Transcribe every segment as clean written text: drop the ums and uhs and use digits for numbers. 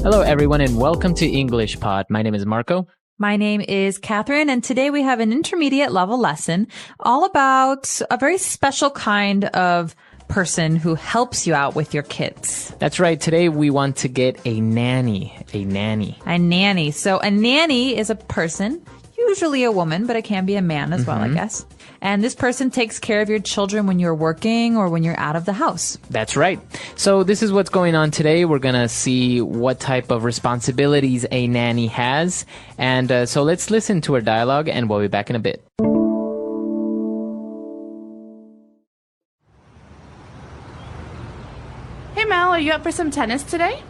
Hello, everyone, and welcome to English Pod. My name is Marco. My name is Catherine, and today we have an intermediate level lesson all about a very special kind of person who helps you out with your kids. That's right. Today we want to get a nanny. A nanny. A nanny. So a nanny is a person, usually a woman, but it can be a man as well, I guess. And this person takes care of your children when you're working or when you're out of the house. That's right. So this is what's going on today. We're going to see what type of responsibilities a nanny has. And so let's listen to our dialogue, and we'll be back in a bit. Hey Mel, are you up for some tennis today?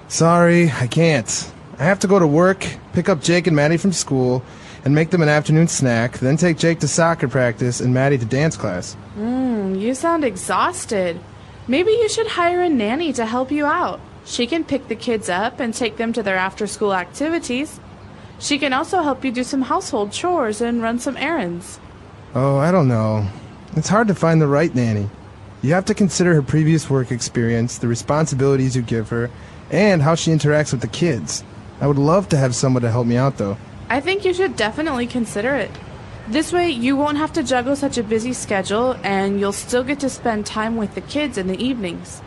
Sorry, I can't. I have to go to work, pick up Jake and Maddie from school, and make them an afternoon snack, then take Jake to soccer practice and Maddie to dance class. You sound exhausted. Maybe you should hire a nanny to help you out. She can pick the kids up and take them to their after-school activities. She can also help you do some household chores and run some errands. Oh, I don't know. It's hard to find the right nanny. You have to consider her previous work experience, the responsibilities you give her, and how she interacts with the kids. I would love to have someone to help me out, though. I think you should definitely consider it. This way, you won't have to juggle such a busy schedule, and you'll still get to spend time with the kids in the evenings.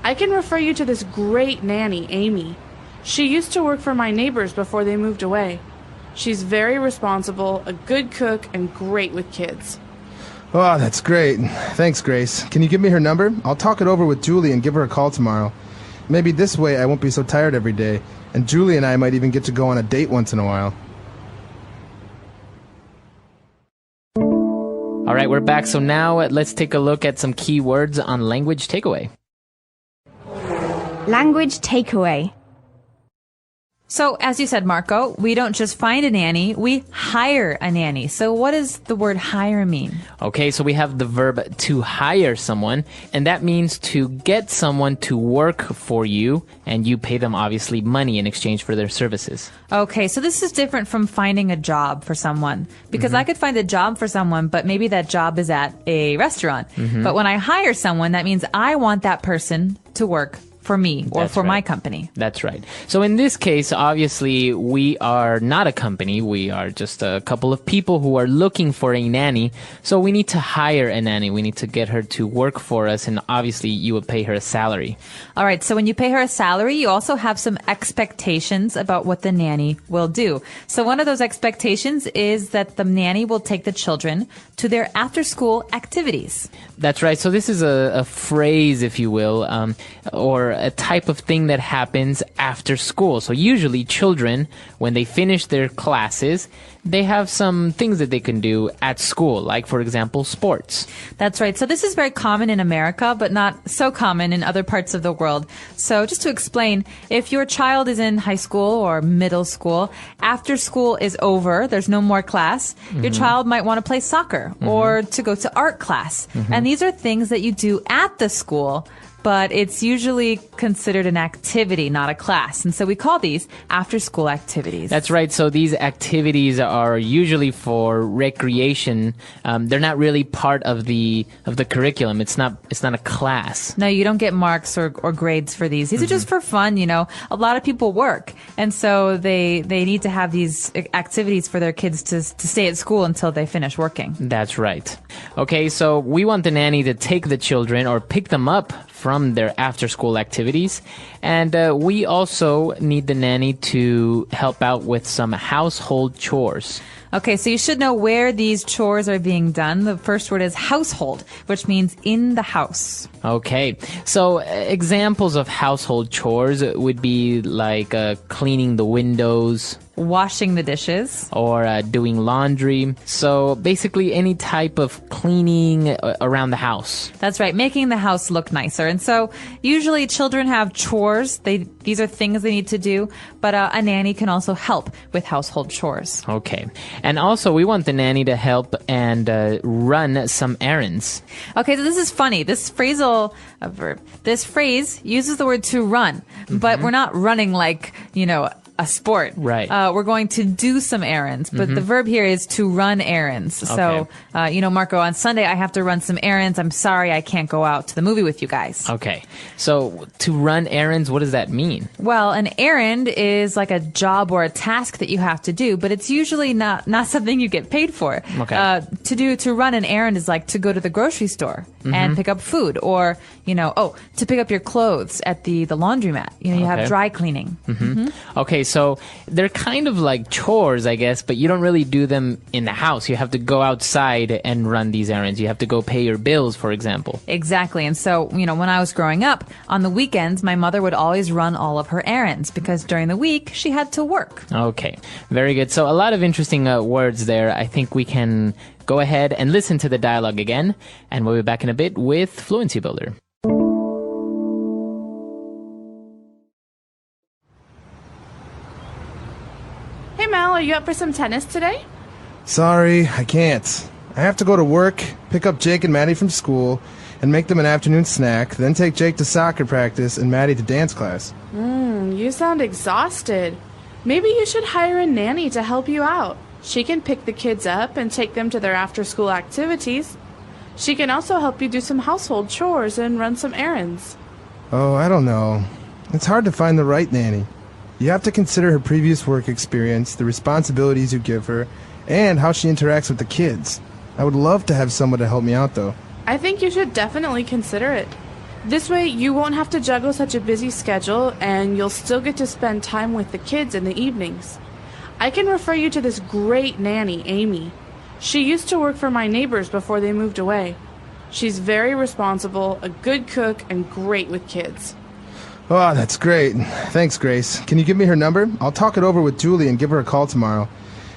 I can refer you to this great nanny, Amy. She used to work for my neighbors before they moved away. She's very responsible, a good cook, and great with kids. Oh, that's great. Thanks, Grace. Can you give me her number? I'll talk it over with Julie and give her a call tomorrow. Maybe this way I won't be so tired every day, and Julie and I might even get to go on a date once in a while. All right, we're back. So now let's take a look at some key words on language takeaway. Language takeaway. So as you said, Marco, we don't just find a nanny, we hire a nanny. So what does the word hire mean? Okay, so we have the verb to hire someone, and that means to get someone to work for you, and you pay them obviously money in exchange for their services. Okay, so this is different from finding a job for someone. Because I could find a job for someone, but maybe that job is at a restaurant. But when I hire someone, that means I want that person to work for me or That's for right. my company. That's right. So in this case, obviously, we are not a company. We are just a couple of people who are looking for a nanny. So we need to hire a nanny. We need to get her to work for us. And obviously, you would pay her a salary. All right, so when you pay her a salary, you also have some expectations about what the nanny will do. So one of those expectations is that the nanny will take the children to their after-school activities. That's right. So this is a phrase, if you will, or a type of thing that happens after school. So usually children, when they finish their classes, they have some things that they can do at school, like, for example, sports. That's right. So this is very common in America, but not so common in other parts of the world. So just to explain, if your child is in high school or middle school, after school is over, there's no more class, your child might want to play soccer or to go to art class. And these are things that you do at the school, but it's usually considered an activity, not a class. And so we call these after-school activities. That's right. So these activities are usually for recreation. They're not really part of the curriculum. It's not a class. No, you don't get marks or grades for these. These are just for fun, you know. A lot of people work, and so they need to have these activities for their kids to stay at school until they finish working. That's right. Okay, so we want the nanny to take the children or pick them up from their after-school activities. And we also need the nanny to help out with some household chores. Okay, so you should know where these chores are being done. The first word is household, which means in the house. Okay, so examples of household chores would be like cleaning the windows, Washing the dishes. or doing laundry. So basically any type of cleaning around the house. That's right, making the house look nicer. And so usually children have chores. These are things they need to do, but a nanny can also help with household chores. Okay, and also we want the nanny to help and run some errands. Okay, so this is funny. This phrasal verb. This phrase uses the word to run, but we're not running like, a sport. Right. We're going to do some errands, but the verb here is to run errands. So, Marco, on Sunday I have to run some errands. I'm sorry I can't go out to the movie with you guys. Okay. So to run errands, what does that mean? Well, an errand is like a job or a task that you have to do, but it's usually not something you get paid for. Okay. To run an errand is like to go to the grocery store and pick up food, or to pick up your clothes at the laundromat. You have dry cleaning. Okay, so they're kind of like chores, I guess, but you don't really do them in the house. You have to go outside and run these errands. You have to go pay your bills, for example. Exactly. And so, when I was growing up, on the weekends, my mother would always run all of her errands because during the week, she had to work. Okay, very good. So a lot of interesting words there. I think we can go ahead and listen to the dialogue again, and we'll be back in a bit with Fluency Builder. Hey Mel, are you up for some tennis today? Sorry, I can't. I have to go to work, pick up Jake and Maddie from school, and make them an afternoon snack, then take Jake to soccer practice and Maddie to dance class. You sound exhausted. Maybe you should hire a nanny to help you out. She can pick the kids up and take them to their after-school activities. She can also help you do some household chores and run some errands. Oh, I don't know. It's hard to find the right nanny. You have to consider her previous work experience, the responsibilities you give her, and how she interacts with the kids. I would love to have someone to help me out, though. I think you should definitely consider it. This way, you won't have to juggle such a busy schedule, and you'll still get to spend time with the kids in the evenings. I can refer you to this great nanny, Amy. She used to work for my neighbors before they moved away. She's very responsible, a good cook, and great with kids. Oh, that's great. Thanks, Grace. Can you give me her number? I'll talk it over with Julie and give her a call tomorrow.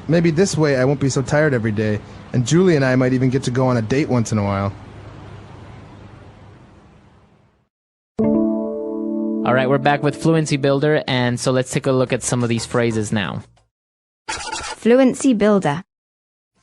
Maybe this way I won't be so tired every day, and Julie and I might even get to go on a date once in a while. All right, we're back with Fluency Builder, and so let's take a look at some of these phrases now. Fluency Builder.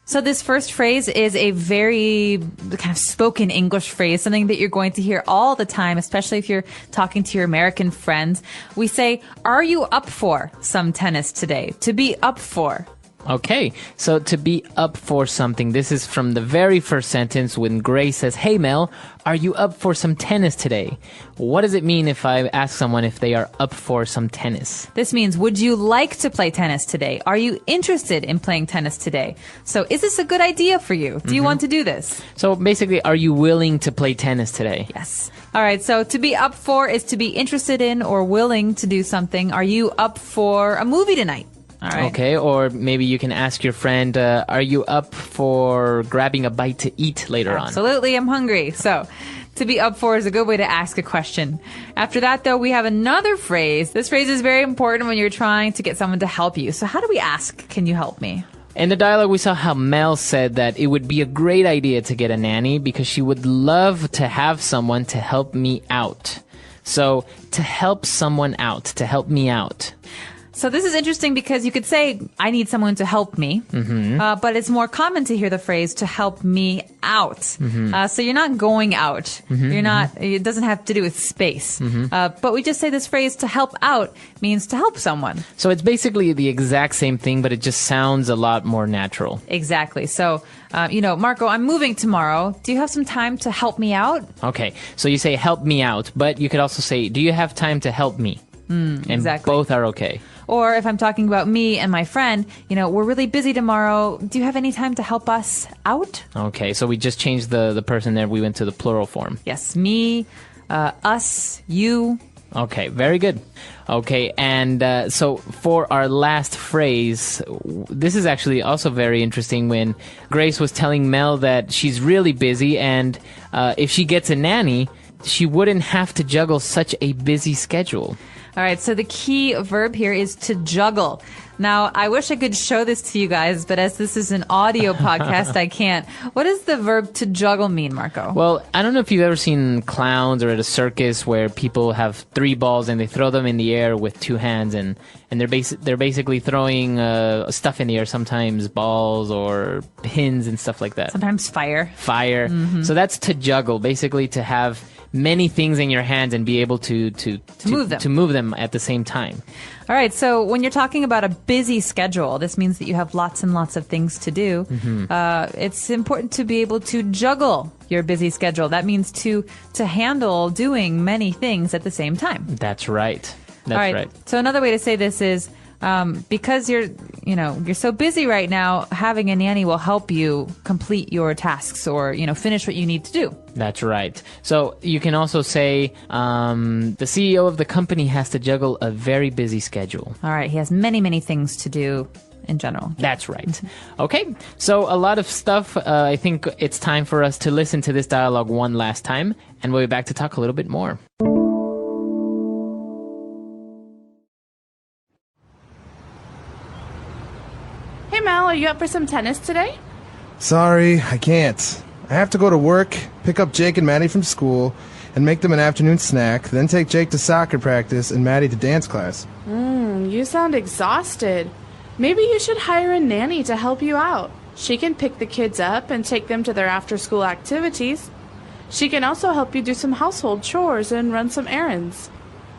So this first phrase is a very kind of spoken English phrase, something that you're going to hear all the time, especially if you're talking to your American friends. We say, "Are you up for some tennis today?" To be up for. Okay, so to be up for something, this is from the very first sentence when Grace says, "Hey Mel, are you up for some tennis today?" What does it mean if I ask someone if they are up for some tennis? This means, would you like to play tennis today? Are you interested in playing tennis today? So is this a good idea for you? Do you want to do this? So basically, are you willing to play tennis today? Yes. All right, so to be up for is to be interested in or willing to do something. Are you up for a movie tonight? All right. Okay, or maybe you can ask your friend, are you up for grabbing a bite to eat later on? Absolutely, I'm hungry. So, to be up for is a good way to ask a question. After that, though, we have another phrase. This phrase is very important when you're trying to get someone to help you. So how do we ask, can you help me? In the dialogue, we saw how Mel said that it would be a great idea to get a nanny because she would love to have someone to help me out. So, to help someone out, to help me out. So this is interesting because you could say, I need someone to help me, but it's more common to hear the phrase to help me out. So you're not going out. You're not, it doesn't have to do with space. But we just say this phrase to help out means to help someone. So it's basically the exact same thing, but it just sounds a lot more natural. Exactly. So, Marco, I'm moving tomorrow. Do you have some time to help me out? Okay. So you say help me out, but you could also say, do you have time to help me? And exactly. Both are okay. Or if I'm talking about me and my friend, we're really busy tomorrow. Do you have any time to help us out? Okay, so we just changed the person there. We went to the plural form. Yes, me, us, you. Okay, very good. Okay, and so for our last phrase, this is actually also very interesting when Grace was telling Mel that she's really busy and if she gets a nanny, she wouldn't have to juggle such a busy schedule. All right, so the key verb here is to juggle. Now, I wish I could show this to you guys, but as this is an audio podcast, I can't. What does the verb to juggle mean, Marco? Well, I don't know if you've ever seen clowns or at a circus where people have 3 balls and they throw them in the air with 2 hands, and they're basically throwing stuff in the air, sometimes balls or pins and stuff like that. Sometimes fire. Fire. So that's to juggle, basically to have many things in your hands and be able to move them at the same time. All All right, so when you're talking about a busy schedule, this means that you have lots and lots of things to do. It's important to be able to juggle your busy schedule. That means to handle doing many things at the same time. That's right. That's All right. right. So another way to say this is because you're so busy right now, having a nanny will help you complete your tasks or, finish what you need to do. That's right. So you can also say the CEO of the company has to juggle a very busy schedule. All right. He has many, many things to do in general. That's right. Okay. So a lot of stuff. I think it's time for us to listen to this dialogue one last time, and we'll be back to talk a little bit more. Hey Mal, are you up for some tennis today? Sorry, I can't. I have to go to work, pick up Jake and Maddie from school, and make them an afternoon snack, then take Jake to soccer practice and Maddie to dance class. You sound exhausted. Maybe you should hire a nanny to help you out. She can pick the kids up and take them to their after-school activities. She can also help you do some household chores and run some errands.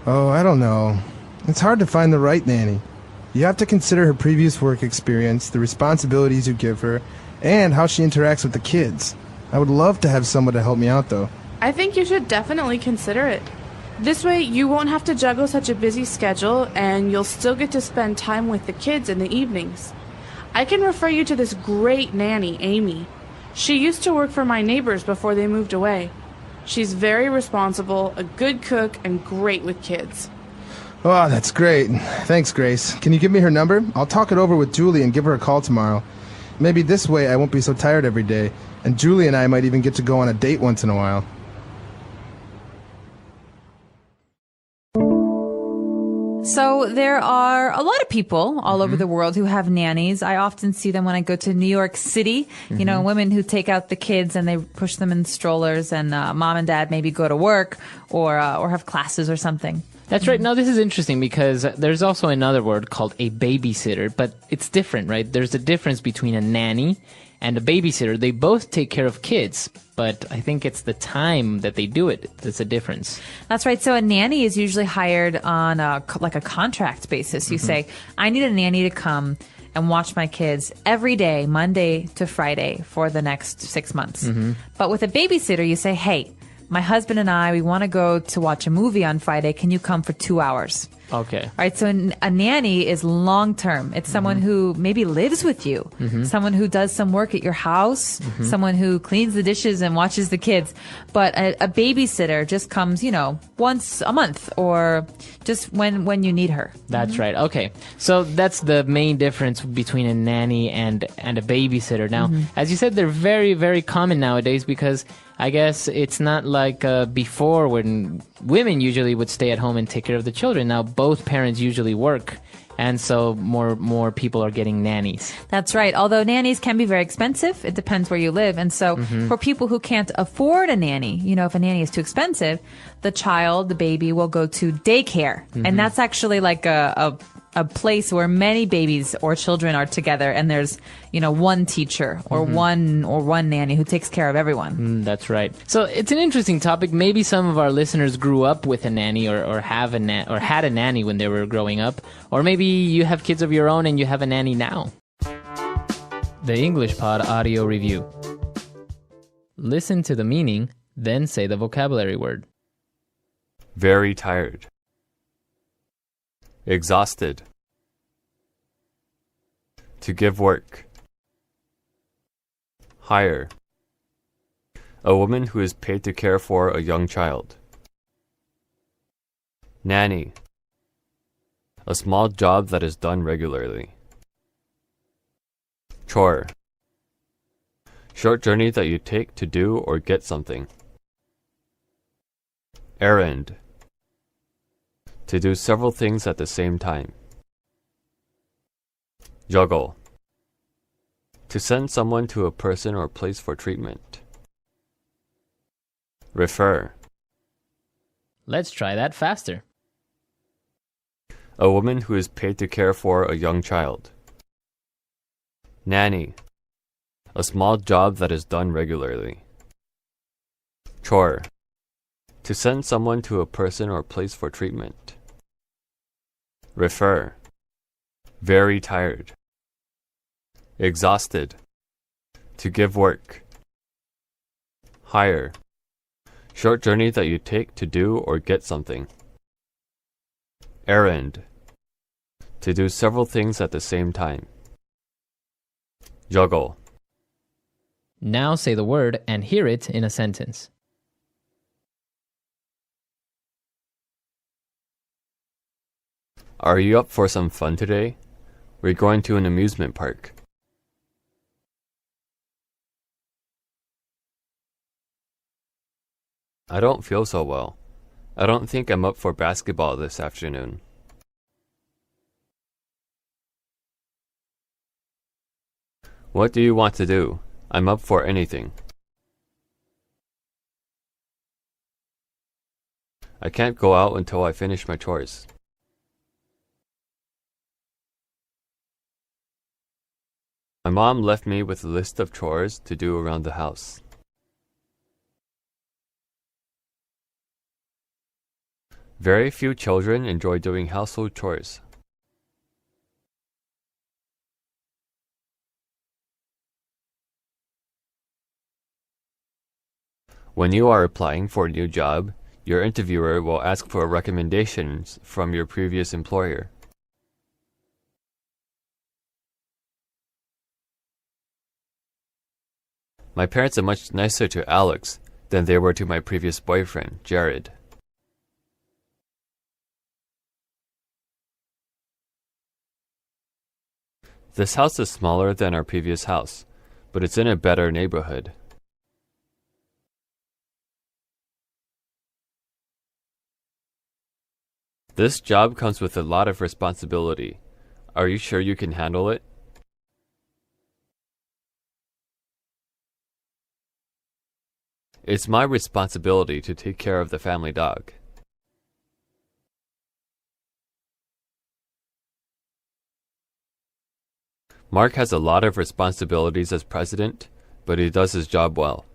Oh, I don't know. It's hard to find the right nanny. You have to consider her previous work experience, the responsibilities you give her, and how she interacts with the kids. I would love to have someone to help me out, though. I think you should definitely consider it. This way, you won't have to juggle such a busy schedule, and you'll still get to spend time with the kids in the evenings. I can refer you to this great nanny, Amy. She used to work for my neighbors before they moved away. She's very responsible, a good cook, and great with kids. Oh, that's great. Thanks, Grace. Can you give me her number? I'll talk it over with Julie and give her a call tomorrow. Maybe this way I won't be so tired every day, and Julie and I might even get to go on a date once in a while. So there are a lot of people all over the world who have nannies. I often see them when I go to New York City, women who take out the kids and they push them in strollers, and mom and dad maybe go to work or have classes or something. That's right. Now, this is interesting because there's also another word called a babysitter, but it's different, right? There's a difference between a nanny and a babysitter. They both take care of kids, but I think it's the time that they do it that's a difference. That's right. So a nanny is usually hired on a contract basis. You say, I need a nanny to come and watch my kids every day, Monday to Friday, for the next 6 months. But with a babysitter, you say, hey, my husband and I, we want to go to watch a movie on Friday. Can you come for 2 hours? Okay. All right. So a nanny is long term. It's someone who maybe lives with you, someone who does some work at your house, someone who cleans the dishes and watches the kids. But a babysitter just comes, once a month or just when you need her. That's right. Okay. So that's the main difference between a nanny and a babysitter. Now, as you said, they're very, very common nowadays because I guess it's not like before when women usually would stay at home and take care of the children. Now both parents usually work, and so more people are getting nannies. That's right. Although nannies can be very expensive, it depends where you live. And so for people who can't afford a nanny, if a nanny is too expensive, the baby will go to daycare. And that's actually like a place where many babies or children are together, and there's one teacher or one nanny who takes care of everyone. That's right. So it's an interesting topic. Maybe some of our listeners grew up with a nanny or had a nanny when they were growing up, or maybe you have kids of your own and you have a nanny now. The English Pod Audio Review. Listen to the meaning, then say the vocabulary word. Very tired. Exhausted. To give work. Hire. A woman who is paid to care for a young child. Nanny. A small job that is done regularly. Chore. Short journey that you take to do or get something. Errand. To do several things at the same time. Juggle. To send someone to a person or place for treatment. Refer. Let's try that faster. A woman who is paid to care for a young child. Nanny. A small job that is done regularly. Chore. To send someone to a person or place for treatment. Refer. Very tired. Exhausted. To give work. Hire. Short journey that you take to do or get something. Errand. To do several things at the same time. Juggle. Now say the word and hear it in a sentence. Are you up for some fun today? We're going to an amusement park. I don't feel so well. I don't think I'm up for basketball this afternoon. What do you want to do? I'm up for anything. I can't go out until I finish my chores. My mom left me with a list of chores to do around the house. Very few children enjoy doing household chores. When you are applying for a new job, your interviewer will ask for recommendations from your previous employer. My parents are much nicer to Alex than they were to my previous boyfriend, Jared. This house is smaller than our previous house, but it's in a better neighborhood. This job comes with a lot of responsibility. Are you sure you can handle it? It's my responsibility to take care of the family dog. Mark has a lot of responsibilities as president, but he does his job well.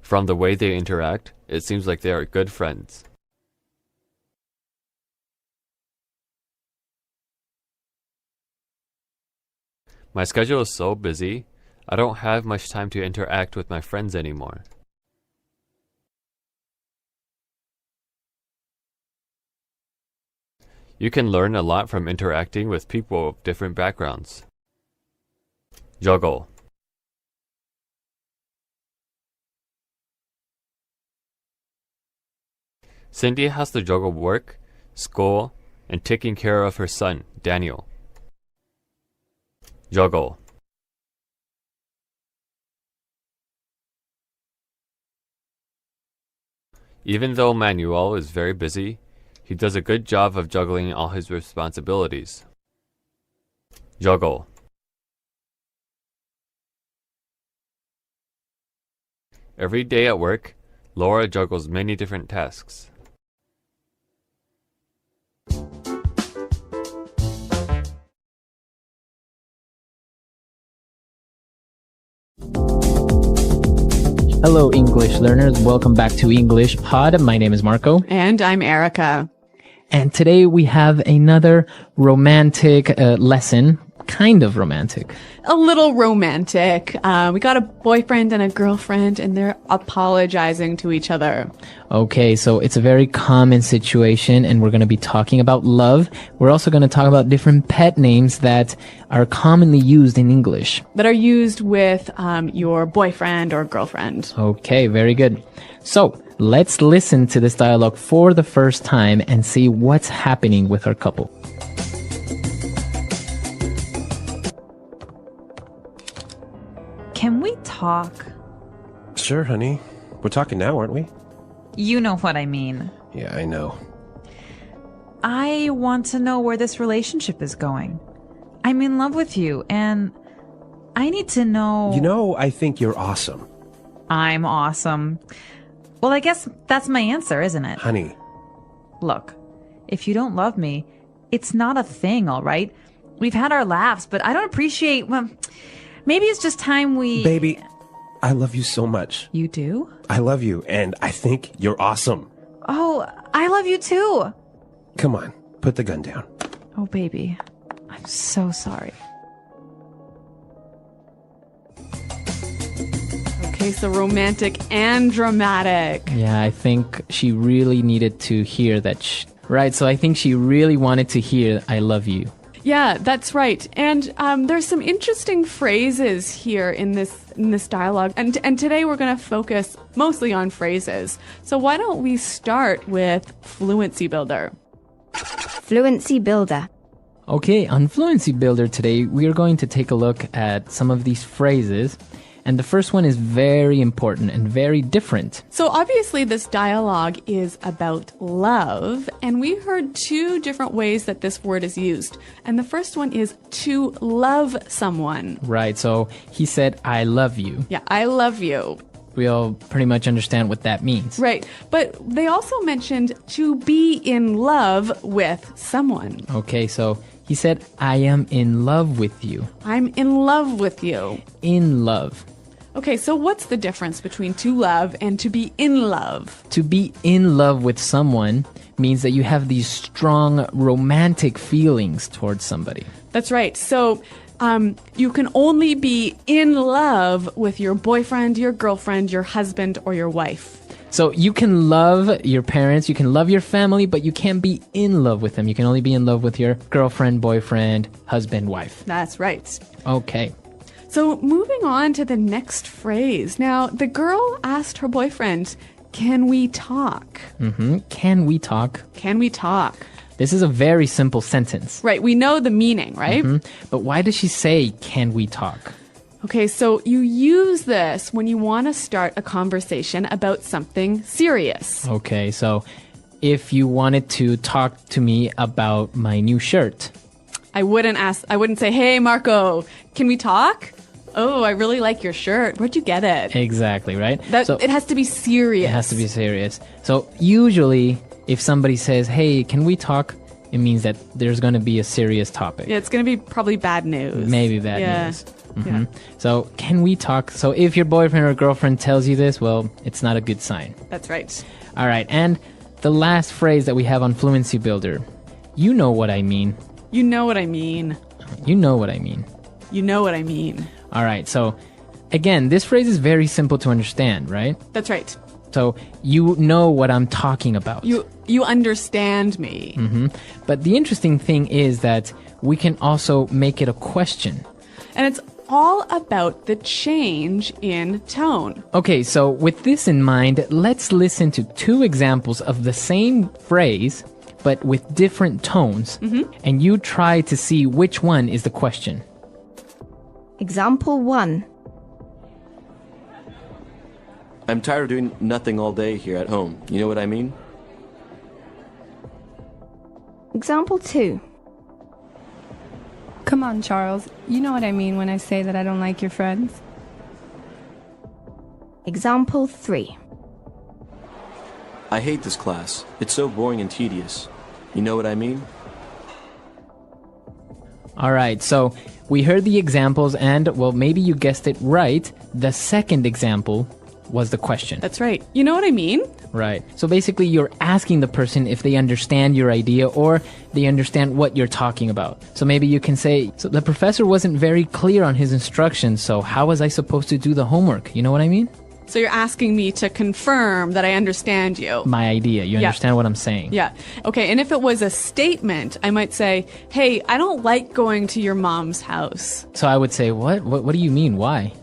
From the way they interact, it seems like they are good friends. My schedule is so busy, I don't have much time to interact with my friends anymore. You can learn a lot from interacting with people of different backgrounds. Juggle. Cindy has to juggle work, school, and taking care of her son, Daniel. Juggle. Even though Manuel is very busy, he does a good job of juggling all his responsibilities. Juggle. Every day at work, Laura juggles many different tasks. Hello, English learners. Welcome back to English Pod. My name is Marco. And I'm Erica. And today we have another romantic lesson. Kind of romantic. A little romantic. We got a boyfriend and a girlfriend, and they're apologizing to each other. Okay, so it's a very common situation, and we're going to be talking about love. We're also going to talk about different pet names that are commonly used in English. That are used with your boyfriend or girlfriend. Okay, very good. So let's listen to this dialogue for the first time and see what's happening with our couple. Can we talk? Sure, honey. We're talking now, aren't we? You know what I mean. Yeah, I know. I want to know where this relationship is going. I'm in love with you, and I need to know... You know, I think you're awesome. I'm awesome. Well, I guess that's my answer, isn't it? Honey. Look, if you don't love me, it's not a thing, all right? We've had our laughs, but I don't appreciate... Well, maybe it's just time we... Baby, I love you so much. You do? I love you, and I think you're awesome. Oh, I love you too. Come on, put the gun down. Oh, baby. I'm so sorry. Okay, so romantic and dramatic. Yeah, I think she really needed to hear that. Right, so I think she really wanted to hear, I love you. Yeah, that's right. And there's some interesting phrases here in this dialogue. And today we're going to focus mostly on phrases. So why don't we start with Fluency Builder? Fluency Builder. Okay, on Fluency Builder today, we are going to take a look at some of these phrases. And the first one is very important and very different. So obviously this dialogue is about love, and we heard two different ways that this word is used. And the first one is to love someone. Right, so he said, I love you. Yeah, I love you. We all pretty much understand what that means. Right, but they also mentioned to be in love with someone. Okay, so he said, I am in love with you. I'm in love with you. In love. Okay, so what's the difference between to love and to be in love? To be in love with someone means that you have these strong romantic feelings towards somebody. That's right. So you can only be in love with your boyfriend, your girlfriend, your husband, or your wife. So you can love your parents, you can love your family, but you can't be in love with them. You can only be in love with your girlfriend, boyfriend, husband, wife. That's right. Okay. So moving on to the next phrase. Now, the girl asked her boyfriend, can we talk? Can we talk? Can we talk? This is a very simple sentence. Right, we know the meaning, right? But why does she say, can we talk? Okay, so you use this when you want to start a conversation about something serious. Okay, so if you wanted to talk to me about my new shirt. I wouldn't say, hey, Marco, can we talk? Oh, I really like your shirt. Where'd you get it? Exactly, right? It has to be serious. It has to be serious. So usually, if somebody says, hey, can we talk? It means that there's going to be a serious topic. Yeah, it's going to be probably bad news. Maybe bad news. Yeah. So, can we talk? So, if your boyfriend or girlfriend tells you this, well, it's not a good sign. That's right. All right. And the last phrase that we have on Fluency Builder. You know what I mean. You know what I mean. You know what I mean. You know what I mean. All right. So, again, this phrase is very simple to understand, right? That's right. So, you know what I'm talking about. You understand me. But the interesting thing is that we can also make it a question. And it's all about the change in tone. Okay, so with this in mind, let's listen to two examples of the same phrase, but with different tones. And you try to see which one is the question. Example 1. I'm tired of doing nothing all day here at home. You know what I mean? Example 2. Come on, Charles. You know what I mean when I say that I don't like your friends. Example 3. I hate this class. It's so boring and tedious. You know what I mean? All right, so we heard the examples and, well, maybe you guessed it right. The second example was the question. That's right. You know what I mean? Right. So basically, you're asking the person if they understand your idea or they understand what you're talking about. So maybe you can say, so the professor wasn't very clear on his instructions, so how was I supposed to do the homework? You know what I mean? So you're asking me to confirm that I understand you. My idea. You understand what I'm saying? Yeah. Okay, and if it was a statement, I might say, hey, I don't like going to your mom's house. So I would say, what? What do you mean? Why?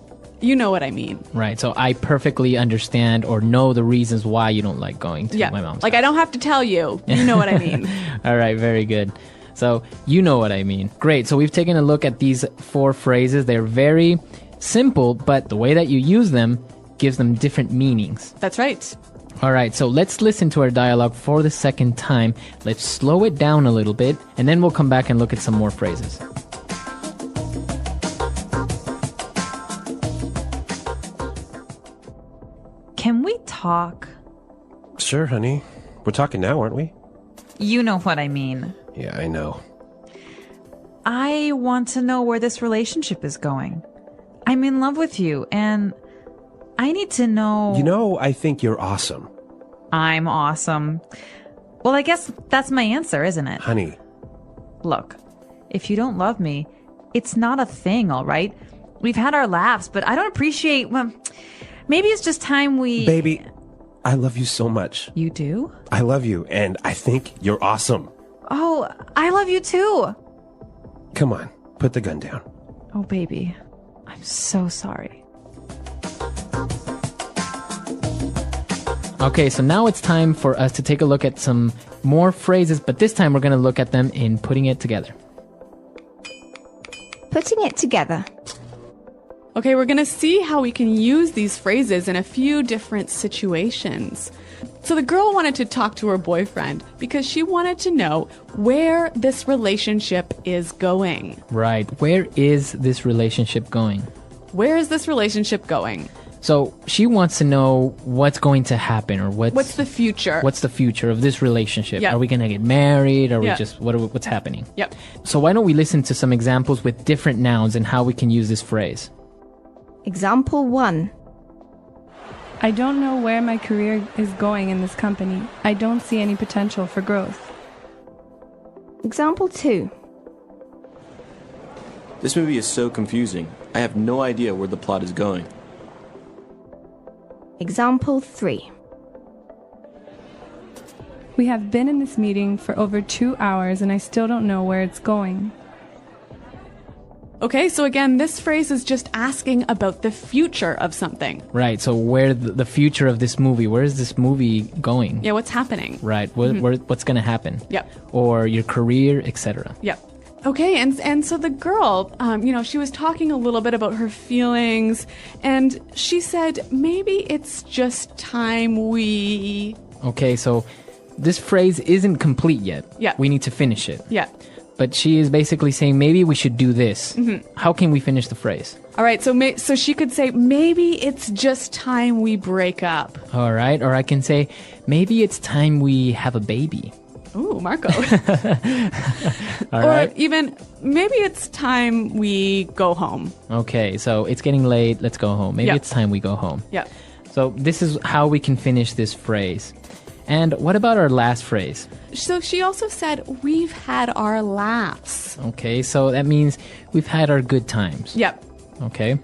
You know what I mean. Right. So I perfectly understand or know the reasons why you don't like going to my mom's house. I don't have to tell you. You know what I mean. All right. Very good. So you know what I mean. Great. So we've taken a look at these 4 phrases. They're very simple, but the way that you use them gives them different meanings. That's right. All right. So let's listen to our dialogue for the second time. Let's slow it down a little bit, and then we'll come back and look at some more phrases. Can we talk? Sure, honey. We're talking now, aren't we? You know what I mean. Yeah, I know. I want to know where this relationship is going. I'm in love with you, and I need to know. You know, I think you're awesome. I'm awesome. Well, I guess that's my answer, isn't it? Honey. Look, if you don't love me, it's not a thing, all right? We've had our laughs, but I don't appreciate, well, maybe it's just time we... Baby, I love you so much. You do? I love you, and I think you're awesome. Oh, I love you too. Come on, put the gun down. Oh, baby, I'm so sorry. Okay, so now it's time for us to take a look at some more phrases, but this time we're going to look at them in putting it together. Putting it together. Okay, we're going to see how we can use these phrases in a few different situations. So the girl wanted to talk to her boyfriend because she wanted to know where this relationship is going. Right. Where is this relationship going? Where is this relationship going? So she wants to know what's going to happen, or What's the future? What's the future of this relationship? Yeah. Are we going to get married? Are Yeah. we just what's happening? Yep. So why don't we listen to some examples with different nouns and how we can use this phrase? Example 1. I don't know where my career is going in this company. I don't see any potential for growth. Example 2. This movie is so confusing. I have no idea where the plot is going. Example 3. We have been in this meeting for over 2 hours and I still don't know where it's going. Okay, so again, this phrase is just asking about the future of something. Right. So where the future of this movie? Where is this movie going? Yeah, what's happening? Right. What's going to happen? Yep. Or your career, etc. Yep. Okay, and so the girl, she was talking a little bit about her feelings, and she said, maybe it's just time we... Okay, so this phrase isn't complete yet. Yeah. We need to finish it. Yeah. But she is basically saying, maybe we should do this. Mm-hmm. How can we finish the phrase? All right, so she could say, maybe it's just time we break up. All right. Or I can say, maybe it's time we have a baby. Ooh, Marco. All or right. even, maybe it's time we go home. Okay, so it's getting late. Let's go home. Maybe Yeah. it's time we go home. Yeah. So this is how we can finish this phrase. And what about our last phrase? So she also said, we've had our laughs. Okay, so that means we've had our good times. Yep. Okay.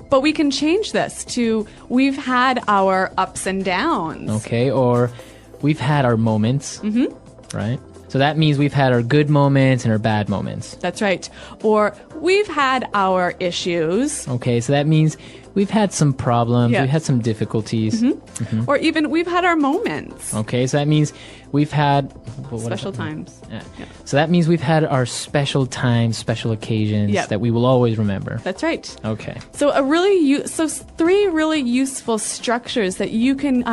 But we can change this to, we've had our ups and downs. Okay, or we've had our moments. Mm-hmm. Right? So that means we've had our good moments and our bad moments. That's right. Or we've had our issues. Okay, so that means we've had some problems, Yeah. we've had some difficulties. Or even we've had our moments. Okay, so that means we've had Special times. Yeah. Yeah. So that means we've had our special times, special occasions Yep. that we will always remember. That's right. Okay. So three really useful structures that you can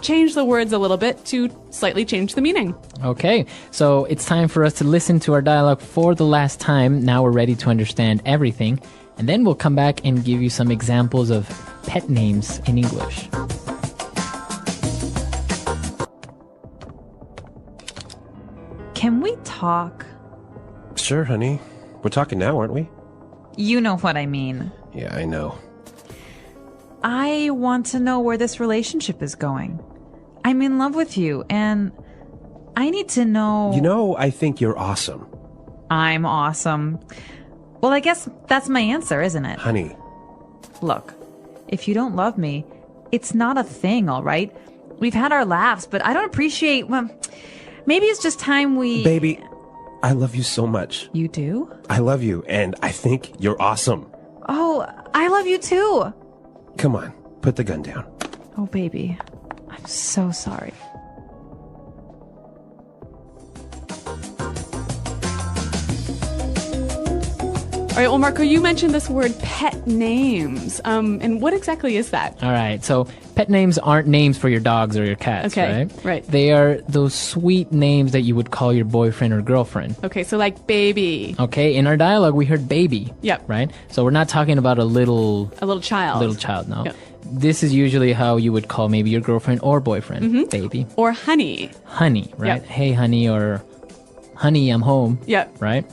change the words a little bit to slightly change the meaning. Okay, so it's time for us to listen to our dialogue for the last time. Now we're ready to understand everything. And then we'll come back and give you some examples of pet names in English. Can we talk? Sure, honey. We're talking now, aren't we? You know what I mean. Yeah, I know. I want to know where this relationship is going. I'm in love with you, and I need to know... You know, I think you're awesome. I'm awesome. Well, I guess that's my answer, isn't it? Honey. Look, if you don't love me, it's not a thing, all right? We've had our laughs, but I don't appreciate... Well, maybe it's just time we... Baby, I love you so much. You do? I love you, and I think you're awesome. Oh, I love you too. Come on, put the gun down. Oh, baby, I'm so sorry. All right, well, Marco, you mentioned this word pet names. And what exactly is that? All right, so pet names aren't names for your dogs or your cats, Okay, right? right. They are those sweet names that you would call your boyfriend or girlfriend. Okay, so like baby, Okay, in our dialogue, we heard baby. Yep. Right? So we're not talking about a little a little child. no. Yep. This is usually how you would call maybe your girlfriend or boyfriend. Mm-hmm. Baby. Or honey. Honey, right? Yep. Hey, honey, or honey, I'm home. Yep. Right?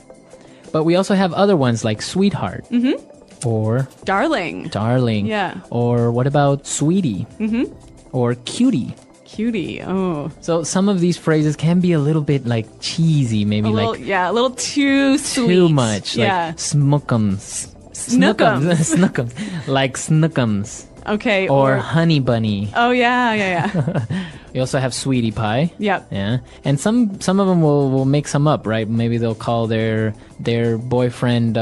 But we also have other ones like sweetheart. Or Darling. darling. Yeah. Or what about sweetie? Mm-hmm. Or cutie. Cutie. Oh. So some of these phrases can be a little bit like cheesy, maybe A little, like yeah, a little too sweet. too much. Yeah. Like smookums. Snookums. Snookums. Like snookums. Okay. Or honey bunny. Oh, yeah. We also have sweetie pie. Yep. Yeah. And some of them will make some up, right? Maybe they'll call their boyfriend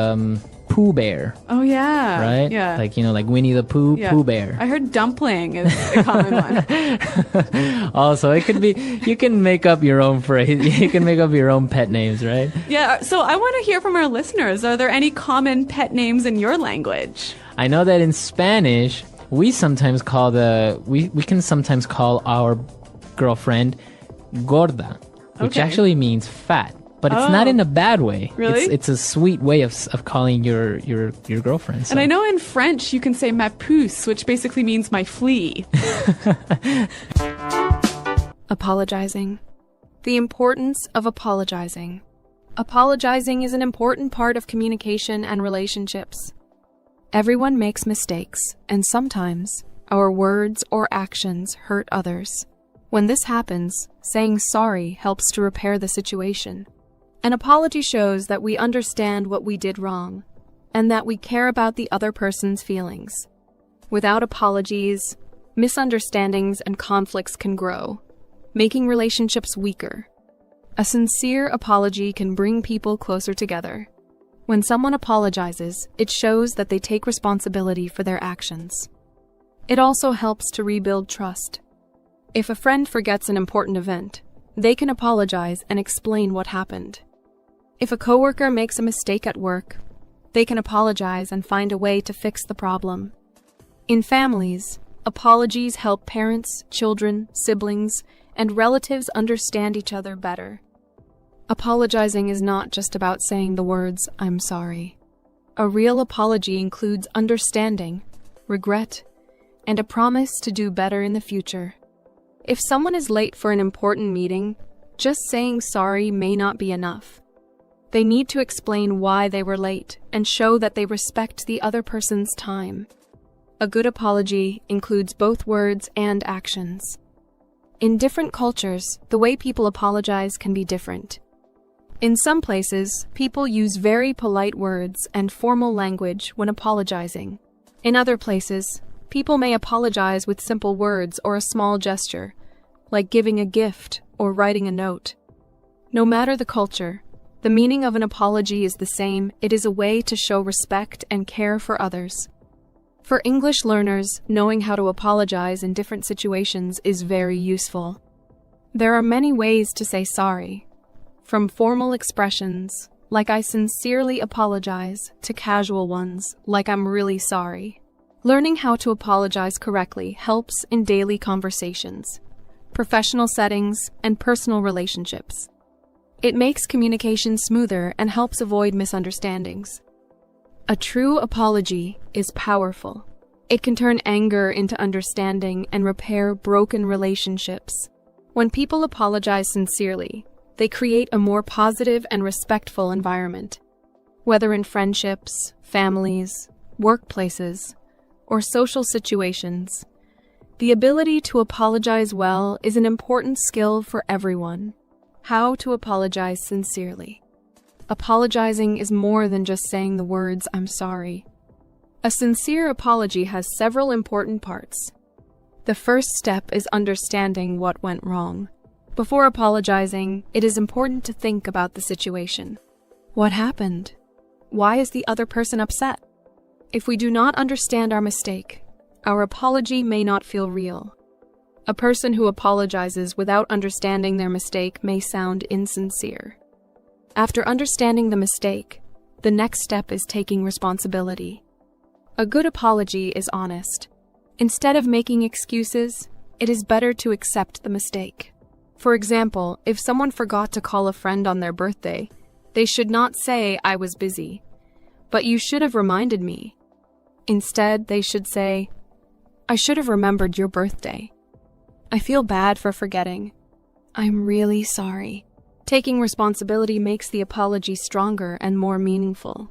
Pooh Bear, Oh, yeah. right? Yeah. Like, like Winnie the Pooh, Yeah. Pooh Bear. I heard dumpling is a common one. Also, it could be, you can make up your own phrase. You can make up your own pet names, right? Yeah. So I want to hear from our listeners. Are there any common pet names in your language? I know that in Spanish, we sometimes call we can sometimes call our girlfriend gorda, which Okay. actually means fat. But it's not in a bad way. Really? It's a sweet way of calling your girlfriend. So. And I know in French you can say ma puce, which basically means my flea. Apologizing. The importance of apologizing. Apologizing is an important part of communication and relationships. Everyone makes mistakes, and sometimes our words or actions hurt others. When this happens, saying sorry helps to repair the situation. An apology shows that we understand what we did wrong, and that we care about the other person's feelings. Without apologies, misunderstandings and conflicts can grow, making relationships weaker. A sincere apology can bring people closer together. When someone apologizes, it shows that they take responsibility for their actions. It also helps to rebuild trust. If a friend forgets an important event, they can apologize and explain what happened. If a coworker makes a mistake at work, they can apologize and find a way to fix the problem. In families, apologies help parents, children, siblings, and relatives understand each other better. Apologizing is not just about saying the words, "I'm sorry." A real apology includes understanding, regret, and a promise to do better in the future. If someone is late for an important meeting, just saying sorry may not be enough. They need to explain why they were late and show that they respect the other person's time. A good apology includes both words and actions. In different cultures, the way people apologize can be different. In some places, people use very polite words and formal language when apologizing. In other places, people may apologize with simple words or a small gesture, like giving a gift or writing a note. No matter the culture, the meaning of an apology is the same. It is a way to show respect and care for others. For English learners, knowing how to apologize in different situations is very useful. There are many ways to say sorry, from formal expressions, like "I sincerely apologize," to casual ones, like "I'm really sorry." Learning how to apologize correctly helps in daily conversations, professional settings, and personal relationships. It makes communication smoother and helps avoid misunderstandings. A true apology is powerful. It can turn anger into understanding and repair broken relationships. When people apologize sincerely, they create a more positive and respectful environment. Whether in friendships, families, workplaces, or social situations, the ability to apologize well is an important skill for everyone. How to apologize sincerely. Apologizing is more than just saying the words, "I'm sorry." A sincere apology has several important parts. The first step is understanding what went wrong. Before apologizing, it is important to think about the situation. What happened? Why is the other person upset? If we do not understand our mistake, our apology may not feel real. A person who apologizes without understanding their mistake may sound insincere. After understanding the mistake, the next step is taking responsibility. A good apology is honest. Instead of making excuses, it is better to accept the mistake. For example, if someone forgot to call a friend on their birthday, they should not say, "I was busy," but "you should have reminded me." Instead, they should say, "I should have remembered your birthday. I feel bad for forgetting. I'm really sorry." Taking responsibility makes the apology stronger and more meaningful.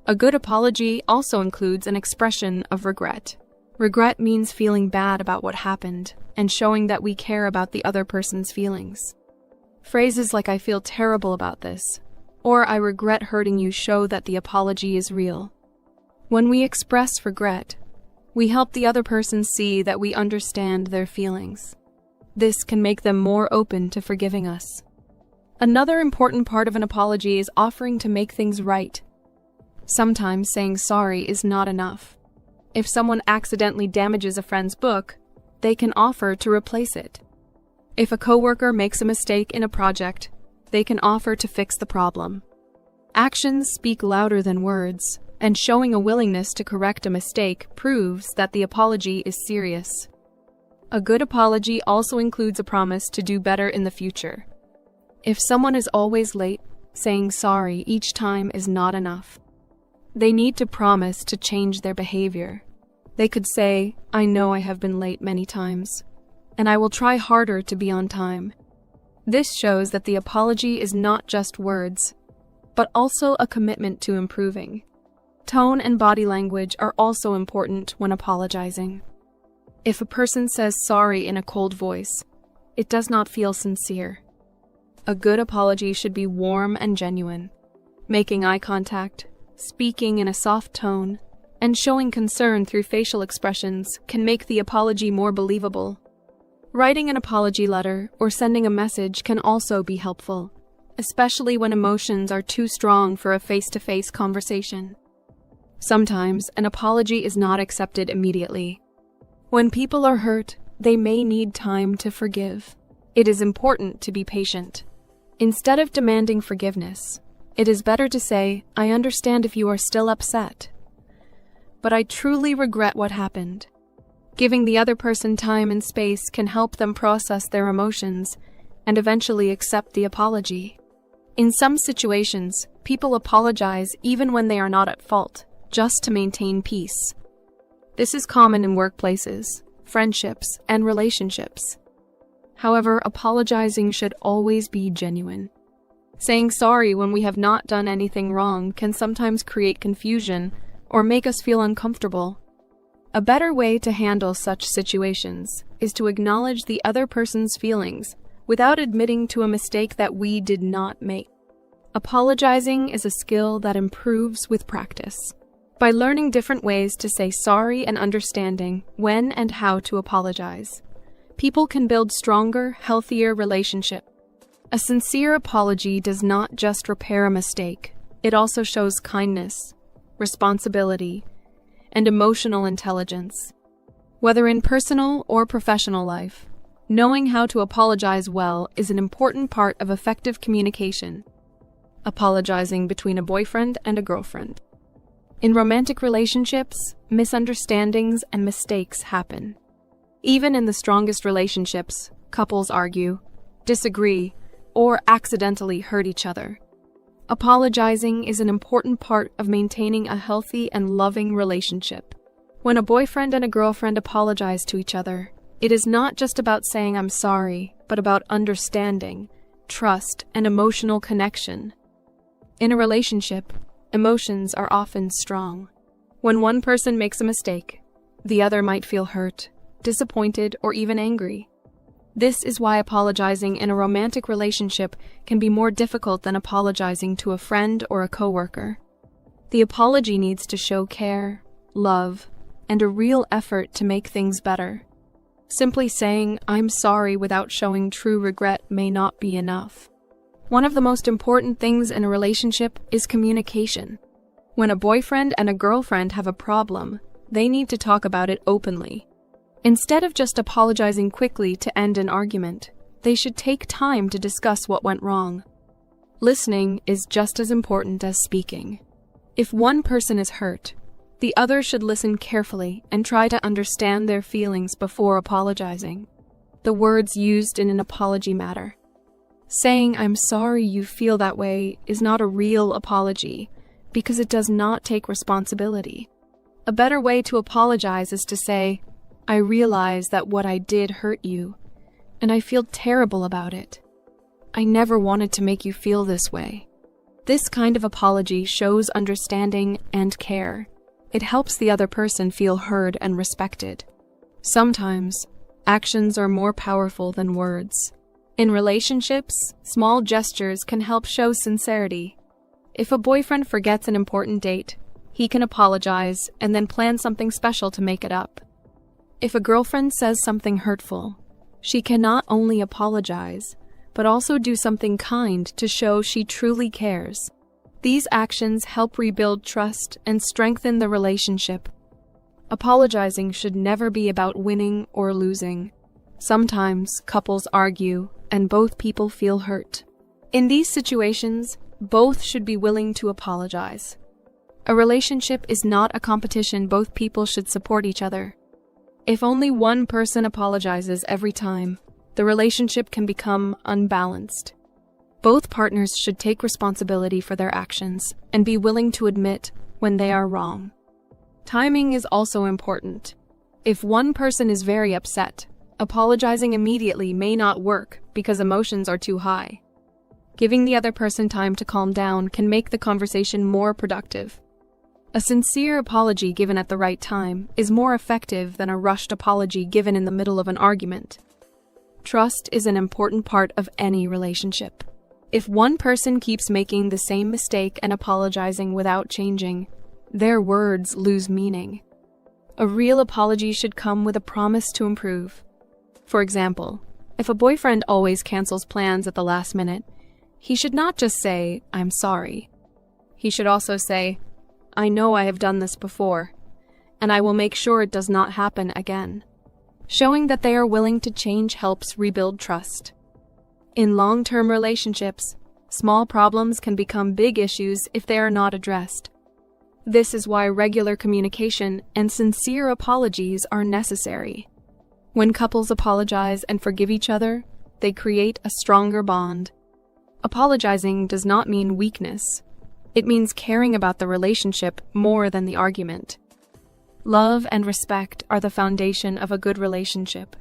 A good apology also includes an expression of regret. Regret means feeling bad about what happened and showing that we care about the other person's feelings. Phrases like "I feel terrible about this" or "I regret hurting you" show that the apology is real. When we express regret, we help the other person see that we understand their feelings. This can make them more open to forgiving us. Another important part of an apology is offering to make things right. Sometimes saying sorry is not enough. If someone accidentally damages a friend's book, they can offer to replace it. If a coworker makes a mistake in a project, they can offer to fix the problem. Actions speak louder than words, and showing a willingness to correct a mistake proves that the apology is serious. A good apology also includes a promise to do better in the future. If someone is always late, saying sorry each time is not enough. They need to promise to change their behavior. They could say, "I know I have been late many times, and I will try harder to be on time." This shows that the apology is not just words, but also a commitment to improving. Tone and body language are also important when apologizing. If a person says sorry in a cold voice, it does not feel sincere. A good apology should be warm and genuine. Making eye contact, speaking in a soft tone, and showing concern through facial expressions can make the apology more believable. Writing an apology letter or sending a message can also be helpful, especially when emotions are too strong for a face-to-face conversation. Sometimes an apology is not accepted immediately. When people are hurt, they may need time to forgive. It is important to be patient. Instead of demanding forgiveness, it is better to say, "I understand if you are still upset, but I truly regret what happened." Giving the other person time and space can help them process their emotions and eventually accept the apology. In some situations, people apologize even when they are not at fault, just to maintain peace. This is common in workplaces, friendships, and relationships. However, apologizing should always be genuine. Saying sorry when we have not done anything wrong can sometimes create confusion or make us feel uncomfortable. A better way to handle such situations is to acknowledge the other person's feelings without admitting to a mistake that we did not make. Apologizing is a skill that improves with practice. By learning different ways to say sorry and understanding when and how to apologize, people can build stronger, healthier relationships. A sincere apology does not just repair a mistake, it also shows kindness, responsibility, and emotional intelligence. Whether in personal or professional life, knowing how to apologize well is an important part of effective communication. Apologizing between a boyfriend and a girlfriend. In romantic relationships, misunderstandings and mistakes happen. Even in the strongest relationships, couples argue, disagree, or accidentally hurt each other. Apologizing is an important part of maintaining a healthy and loving relationship. When a boyfriend and a girlfriend apologize to each other, it is not just about saying "I'm sorry," but about understanding, trust, and emotional connection. In a relationship, emotions are often strong. When one person makes a mistake, the other might feel hurt, disappointed, or even angry. This is why apologizing in a romantic relationship can be more difficult than apologizing to a friend or a coworker. The apology needs to show care, love, and a real effort to make things better. Simply saying "I'm sorry" without showing true regret may not be enough. One of the most important things in a relationship is communication. When a boyfriend and a girlfriend have a problem, they need to talk about it openly. Instead of just apologizing quickly to end an argument, they should take time to discuss what went wrong. Listening is just as important as speaking. If one person is hurt, the other should listen carefully and try to understand their feelings before apologizing. The words used in an apology matter. Saying "I'm sorry you feel that way" is not a real apology because it does not take responsibility. A better way to apologize is to say, "I realize that what I did hurt you, and I feel terrible about it. I never wanted to make you feel this way." This kind of apology shows understanding and care. It helps the other person feel heard and respected. Sometimes, actions are more powerful than words. In relationships, small gestures can help show sincerity. If a boyfriend forgets an important date, he can apologize and then plan something special to make it up. If a girlfriend says something hurtful, she can not only apologize, but also do something kind to show she truly cares. These actions help rebuild trust and strengthen the relationship. Apologizing should never be about winning or losing. Sometimes couples argue and both people feel hurt. In these situations, both should be willing to apologize. A relationship is not a competition. Both people should support each other. If only one person apologizes every time, the relationship can become unbalanced. Both partners should take responsibility for their actions and be willing to admit when they are wrong. Timing is also important. If one person is very upset, apologizing immediately may not work because emotions are too high. Giving the other person time to calm down can make the conversation more productive. A sincere apology given at the right time is more effective than a rushed apology given in the middle of an argument. Trust is an important part of any relationship. If one person keeps making the same mistake and apologizing without changing, their words lose meaning. A real apology should come with a promise to improve. For example, if a boyfriend always cancels plans at the last minute, he should not just say, "I'm sorry." He should also say, "I know I have done this before, and I will make sure it does not happen again." Showing that they are willing to change helps rebuild trust. In long-term relationships, small problems can become big issues if they are not addressed. This is why regular communication and sincere apologies are necessary. When couples apologize and forgive each other, they create a stronger bond. Apologizing does not mean weakness. It means caring about the relationship more than the argument. Love and respect are the foundation of a good relationship.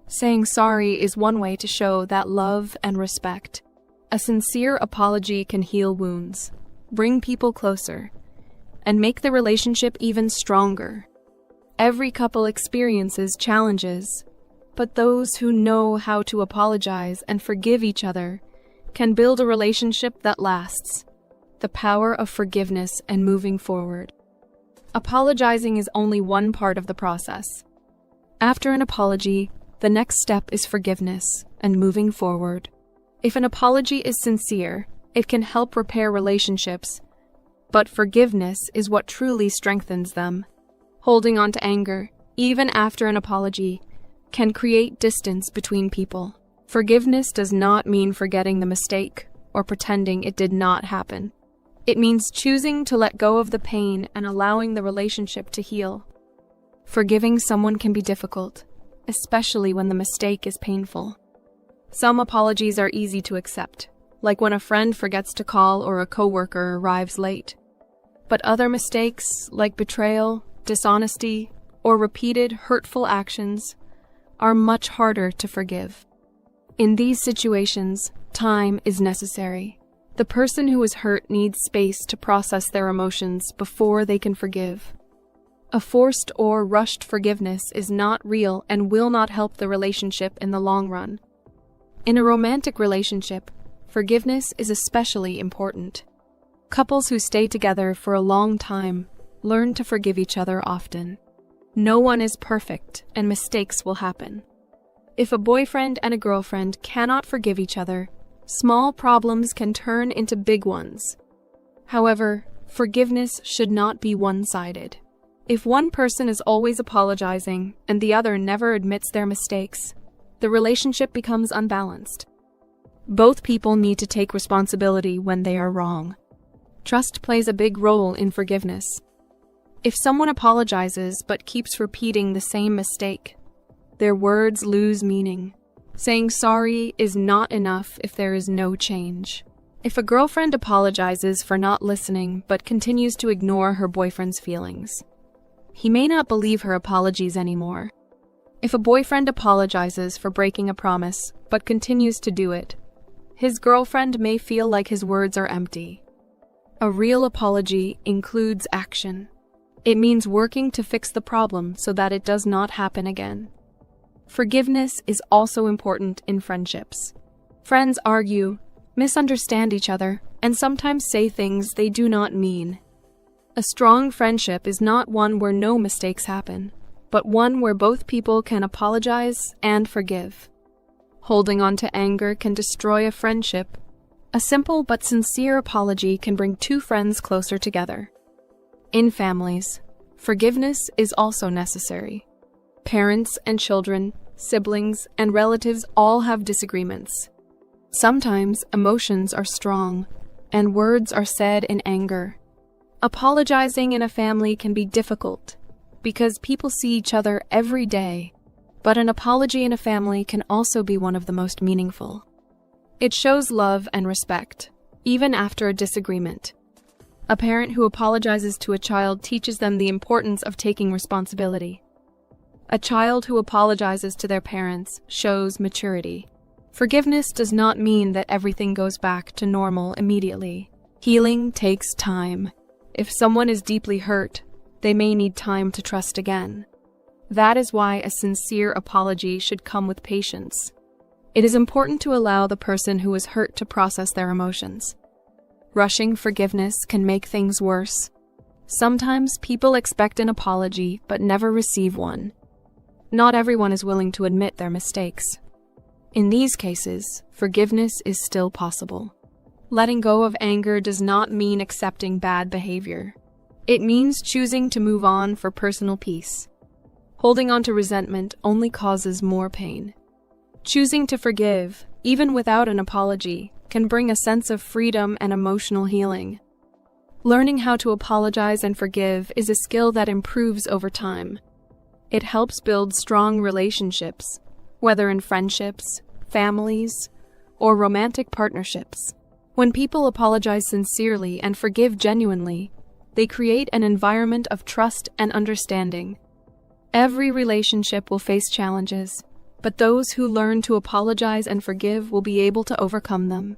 Saying sorry is one way to show that love and respect. A sincere apology can heal wounds, bring people closer, and make the relationship even stronger. Every couple experiences challenges, but those who know how to apologize and forgive each other can build a relationship that lasts. The power of forgiveness and moving forward. Apologizing is only one part of the process. After an apology, the next step is forgiveness and moving forward. If an apology is sincere, it can help repair relationships, but forgiveness is what truly strengthens them. Holding on to anger, even after an apology, can create distance between people. Forgiveness does not mean forgetting the mistake or pretending it did not happen. It means choosing to let go of the pain and allowing the relationship to heal. Forgiving someone can be difficult, especially when the mistake is painful. Some apologies are easy to accept, like when a friend forgets to call or a coworker arrives late. But other mistakes, like betrayal, dishonesty, or repeated hurtful actions, are much harder to forgive. In these situations, time is necessary. The person who is hurt needs space to process their emotions before they can forgive. A forced or rushed forgiveness is not real and will not help the relationship in the long run. In a romantic relationship, forgiveness is especially important. Couples who stay together for a long time learn to forgive each other often. No one is perfect, and mistakes will happen. If a boyfriend and a girlfriend cannot forgive each other, small problems can turn into big ones. However, forgiveness should not be one-sided. If one person is always apologizing and the other never admits their mistakes, the relationship becomes unbalanced. Both people need to take responsibility when they are wrong. Trust plays a big role in forgiveness. If someone apologizes but keeps repeating the same mistake, their words lose meaning. Saying sorry is not enough if there is no change. If a girlfriend apologizes for not listening but continues to ignore her boyfriend's feelings, he may not believe her apologies anymore. If a boyfriend apologizes for breaking a promise but continues to do it, his girlfriend may feel like his words are empty. A real apology includes action. It means working to fix the problem so that it does not happen again. Forgiveness is also important in friendships. Friends argue, misunderstand each other, and sometimes say things they do not mean. A strong friendship is not one where no mistakes happen, but one where both people can apologize and forgive. Holding on to anger can destroy a friendship. A simple but sincere apology can bring two friends closer together. In families, forgiveness is also necessary. Parents and children, siblings, and relatives all have disagreements. Sometimes emotions are strong, and words are said in anger. Apologizing in a family can be difficult because people see each other every day, but an apology in a family can also be one of the most meaningful. It shows love and respect, even after a disagreement. A parent who apologizes to a child teaches them the importance of taking responsibility. A child who apologizes to their parents shows maturity. Forgiveness does not mean that everything goes back to normal immediately. Healing takes time. If someone is deeply hurt, they may need time to trust again. That is why a sincere apology should come with patience. It is important to allow the person who is hurt to process their emotions. Rushing forgiveness can make things worse. Sometimes people expect an apology but never receive one. Not everyone is willing to admit their mistakes. In these cases, forgiveness is still possible. Letting go of anger does not mean accepting bad behavior. It means choosing to move on for personal peace. Holding on to resentment only causes more pain. Choosing to forgive, even without an apology, can bring a sense of freedom and emotional healing. Learning how to apologize and forgive is a skill that improves over time. It helps build strong relationships, whether in friendships, families, or romantic partnerships. When people apologize sincerely and forgive genuinely, they create an environment of trust and understanding. Every relationship will face challenges, but those who learn to apologize and forgive will be able to overcome them.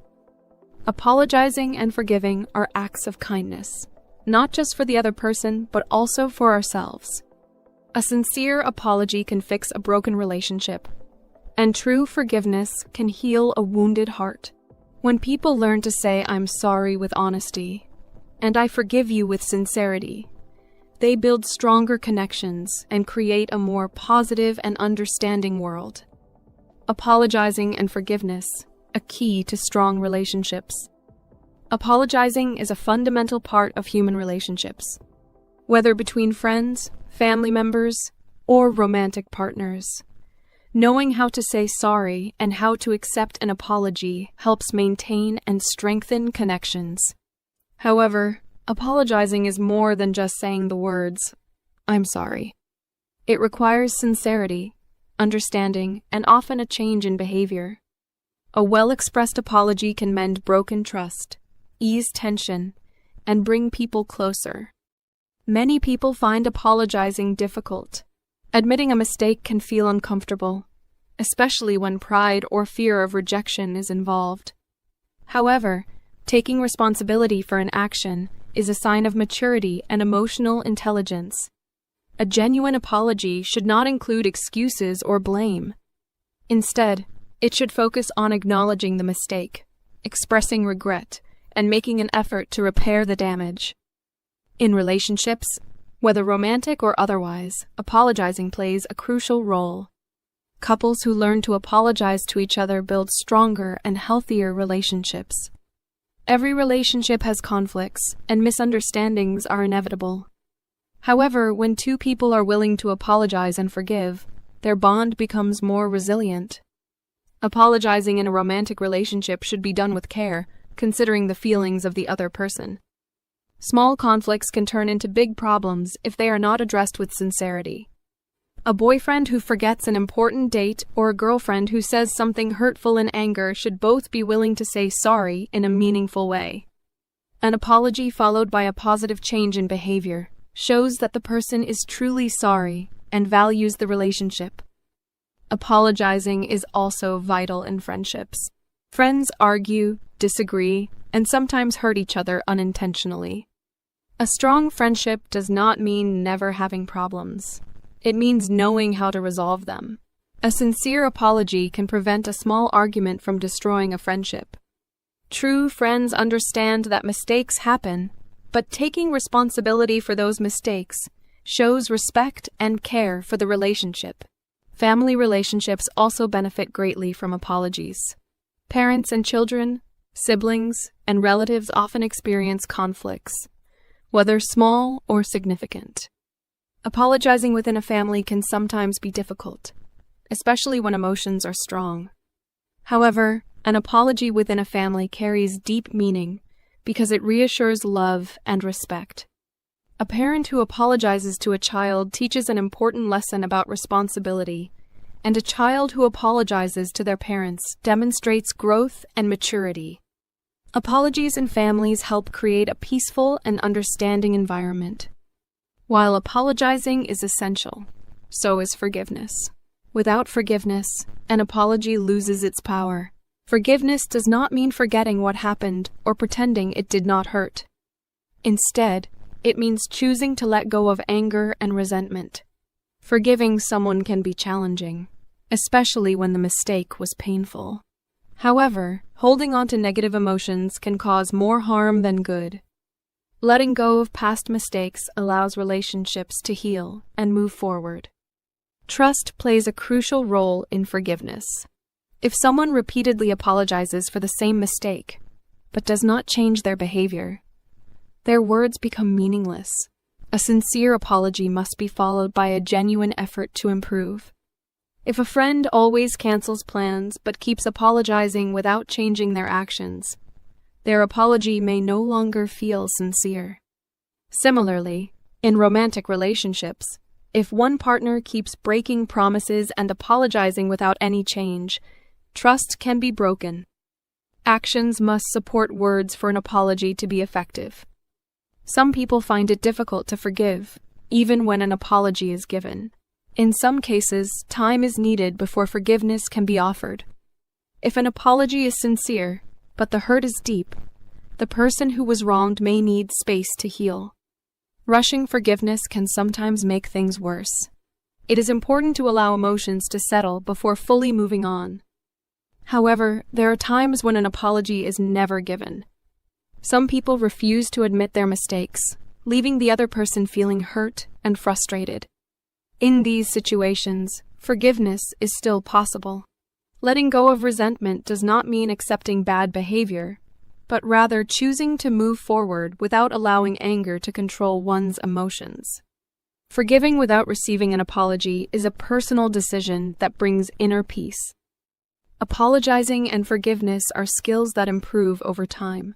Apologizing and forgiving are acts of kindness, not just for the other person, but also for ourselves. A sincere apology can fix a broken relationship, and true forgiveness can heal a wounded heart. When people learn to say, "I'm sorry" with honesty, and "I forgive you" with sincerity, they build stronger connections and create a more positive and understanding world. Apologizing and forgiveness, a key to strong relationships. Apologizing is a fundamental part of human relationships, whether between friends, family members, or romantic partners. Knowing how to say sorry and how to accept an apology helps maintain and strengthen connections. However, apologizing is more than just saying the words, "I'm sorry." It requires sincerity, understanding, and often a change in behavior. A well-expressed apology can mend broken trust, ease tension, and bring people closer. Many people find apologizing difficult. Admitting a mistake can feel uncomfortable, especially when pride or fear of rejection is involved. However, taking responsibility for an action is a sign of maturity and emotional intelligence. A genuine apology should not include excuses or blame. Instead, it should focus on acknowledging the mistake, expressing regret, and making an effort to repair the damage. In relationships, whether romantic or otherwise, apologizing plays a crucial role. Couples who learn to apologize to each other build stronger and healthier relationships. Every relationship has conflicts, and misunderstandings are inevitable. However, when two people are willing to apologize and forgive, their bond becomes more resilient. Apologizing in a romantic relationship should be done with care, considering the feelings of the other person. Small conflicts can turn into big problems if they are not addressed with sincerity. A boyfriend who forgets an important date or a girlfriend who says something hurtful in anger should both be willing to say sorry in a meaningful way. An apology followed by a positive change in behavior shows that the person is truly sorry and values the relationship. Apologizing is also vital in friendships. Friends argue, disagree, and sometimes hurt each other unintentionally. A strong friendship does not mean never having problems. It means knowing how to resolve them. A sincere apology can prevent a small argument from destroying a friendship. True friends understand that mistakes happen, but taking responsibility for those mistakes shows respect and care for the relationship. Family relationships also benefit greatly from apologies. Parents and children, siblings, and relatives often experience conflicts, whether small or significant. Apologizing within a family can sometimes be difficult, especially when emotions are strong. However, an apology within a family carries deep meaning because it reassures love and respect. A parent who apologizes to a child teaches an important lesson about responsibility, and a child who apologizes to their parents demonstrates growth and maturity. Apologies in families help create a peaceful and understanding environment. While apologizing is essential, so is forgiveness. Without forgiveness, an apology loses its power. Forgiveness does not mean forgetting what happened or pretending it did not hurt. Instead, it means choosing to let go of anger and resentment. Forgiving someone can be challenging, especially when the mistake was painful. However, holding on to negative emotions can cause more harm than good. Letting go of past mistakes allows relationships to heal and move forward. Trust plays a crucial role in forgiveness. If someone repeatedly apologizes for the same mistake, but does not change their behavior, their words become meaningless. A sincere apology must be followed by a genuine effort to improve. If a friend always cancels plans but keeps apologizing without changing their actions, their apology may no longer feel sincere. Similarly, in romantic relationships, if one partner keeps breaking promises and apologizing without any change, trust can be broken. Actions must support words for an apology to be effective. Some people find it difficult to forgive, even when an apology is given. In some cases, time is needed before forgiveness can be offered. If an apology is sincere, but the hurt is deep, the person who was wronged may need space to heal. Rushing forgiveness can sometimes make things worse. It is important to allow emotions to settle before fully moving on. However, there are times when an apology is never given. Some people refuse to admit their mistakes, leaving the other person feeling hurt and frustrated. In these situations, forgiveness is still possible. Letting go of resentment does not mean accepting bad behavior, but rather choosing to move forward without allowing anger to control one's emotions. Forgiving without receiving an apology is a personal decision that brings inner peace. Apologizing and forgiveness are skills that improve over time.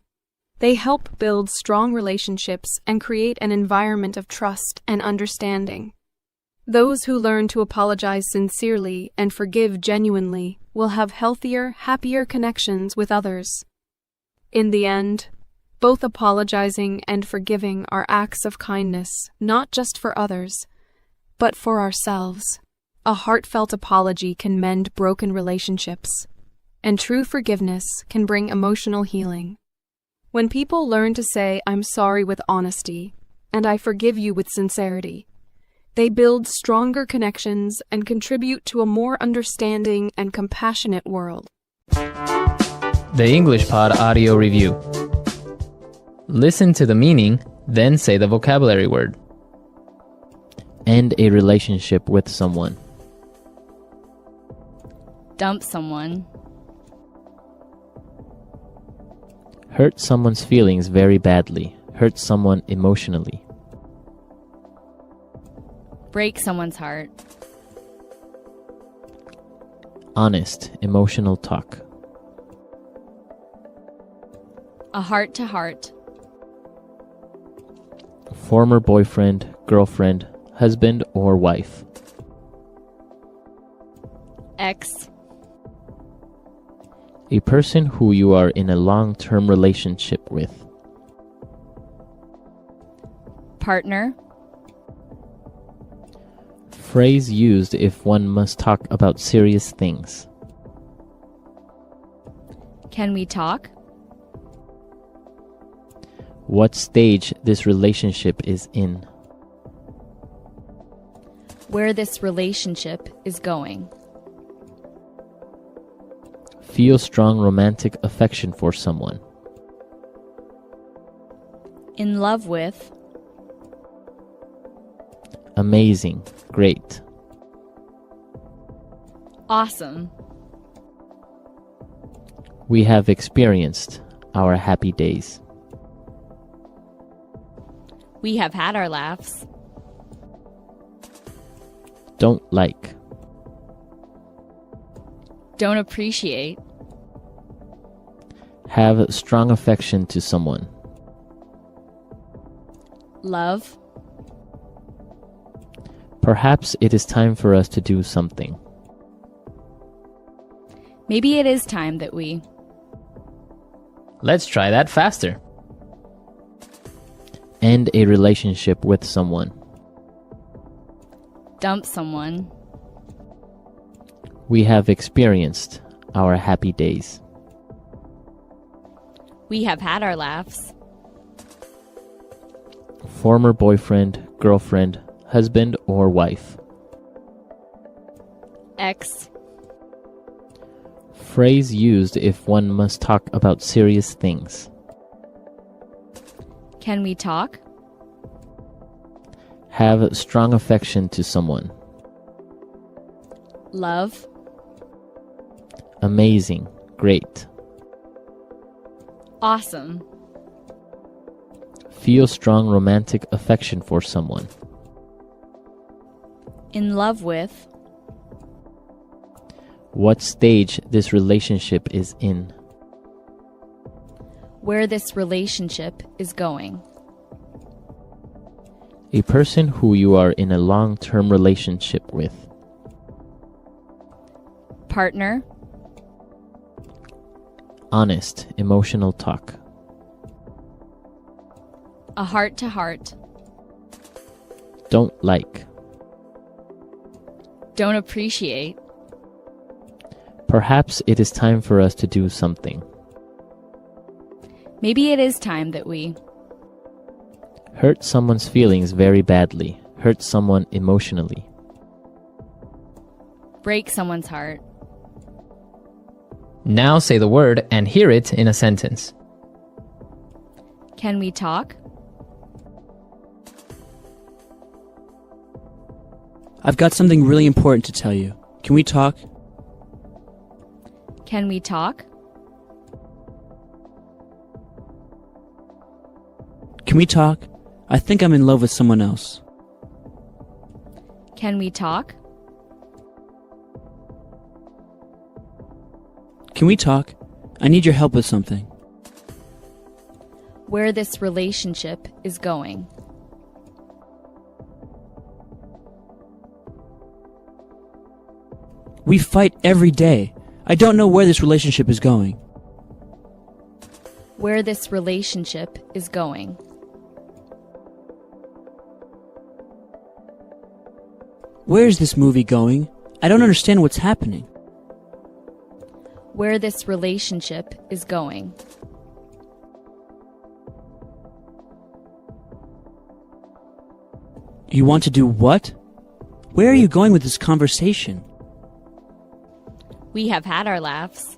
They help build strong relationships and create an environment of trust and understanding. Those who learn to apologize sincerely and forgive genuinely will have healthier, happier connections with others. In the end, both apologizing and forgiving are acts of kindness, not just for others, but for ourselves. A heartfelt apology can mend broken relationships, and true forgiveness can bring emotional healing. When people learn to say, "I'm sorry" with honesty, and "I forgive you" with sincerity, they build stronger connections and contribute to a more understanding and compassionate world. The English Pod Audio Review. Listen to the meaning, then say the vocabulary word. End a relationship with someone. Dump someone. Hurt someone's feelings very badly. Hurt someone emotionally. Break someone's heart. Honest, emotional talk. A heart-to-heart. Former boyfriend, girlfriend, husband, or wife. Ex. A person who you are in a long-term relationship with. Partner. Phrase used if one must talk about serious things. Can we talk? What stage this relationship is in. Where this relationship is going. Feel strong romantic affection for someone. In love with. Amazing. Great. Awesome. We have experienced our happy days. We have had our laughs. Don't like. Don't appreciate. Have strong affection to someone. Love. Perhaps it is time for us to do something. Maybe it is time that we. Let's try that faster. End a relationship with someone. Dump someone. We have experienced our happy days. We have had our laughs. Former boyfriend, girlfriend, husband, or wife. Ex. Phrase used if one must talk about serious things. Can we talk? Have strong affection to someone. Love. Amazing. Great. Awesome. Feel strong romantic affection for someone. In love with. What stage this relationship is in. Where this relationship is going. A person who you are in a long-term relationship with. Partner. Honest, emotional talk. A heart to heart. Don't like. Don't appreciate. Perhaps it is time for us to do something. Maybe it is time that we. Hurt someone's feelings very badly. Hurt someone emotionally. Break someone's heart. Now say the word and hear it in a sentence. Can we talk? I've got something really important to tell you. Can we talk? Can we talk? Can we talk? I think I'm in love with someone else. Can we talk? Can we talk? I need your help with something. Where this relationship is going. We fight every day. I don't know where this relationship is going. Where this relationship is going. Where is this movie going? I don't understand what's happening. Where this relationship is going. You want to do what? Where are you going with this conversation? We have had our laughs.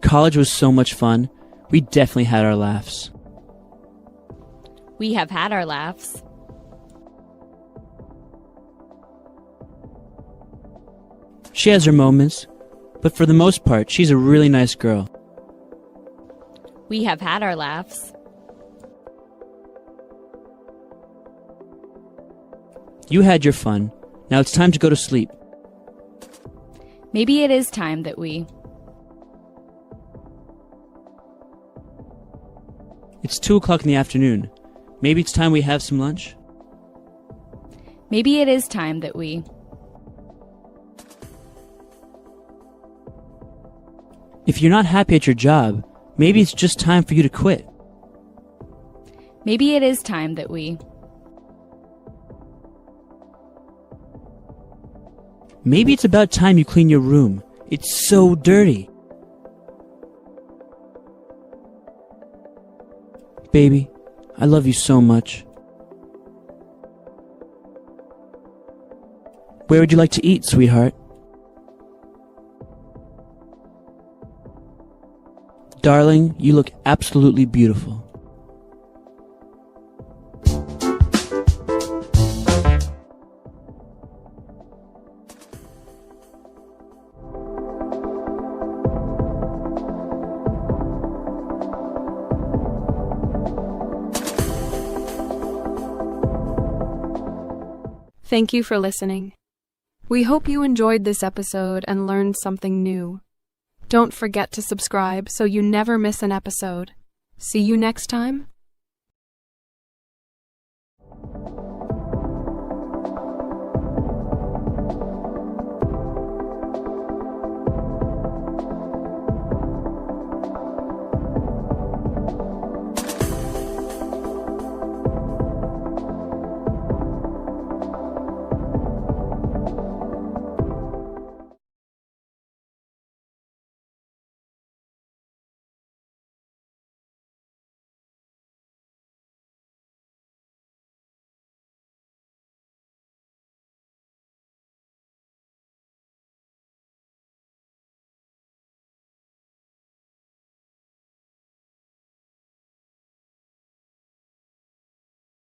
College was so much fun. We definitely had our laughs. We have had our laughs. She has her moments, but for the most part, she's a really nice girl. We have had our laughs. You had your fun. Now it's time to go to sleep. Maybe it is time that we. It's 2 o'clock in the afternoon. Maybe it's time we have some lunch? Maybe it is time that we. If you're not happy at your job, maybe it's just time for you to quit. Maybe it is time that we. Maybe it's about time you clean your room. It's so dirty. Baby, I love you so much. Where would you like to eat, sweetheart? Darling, you look absolutely beautiful. Thank you for listening. We hope you enjoyed this episode and learned something new. Don't forget to subscribe so you never miss an episode. See you next time.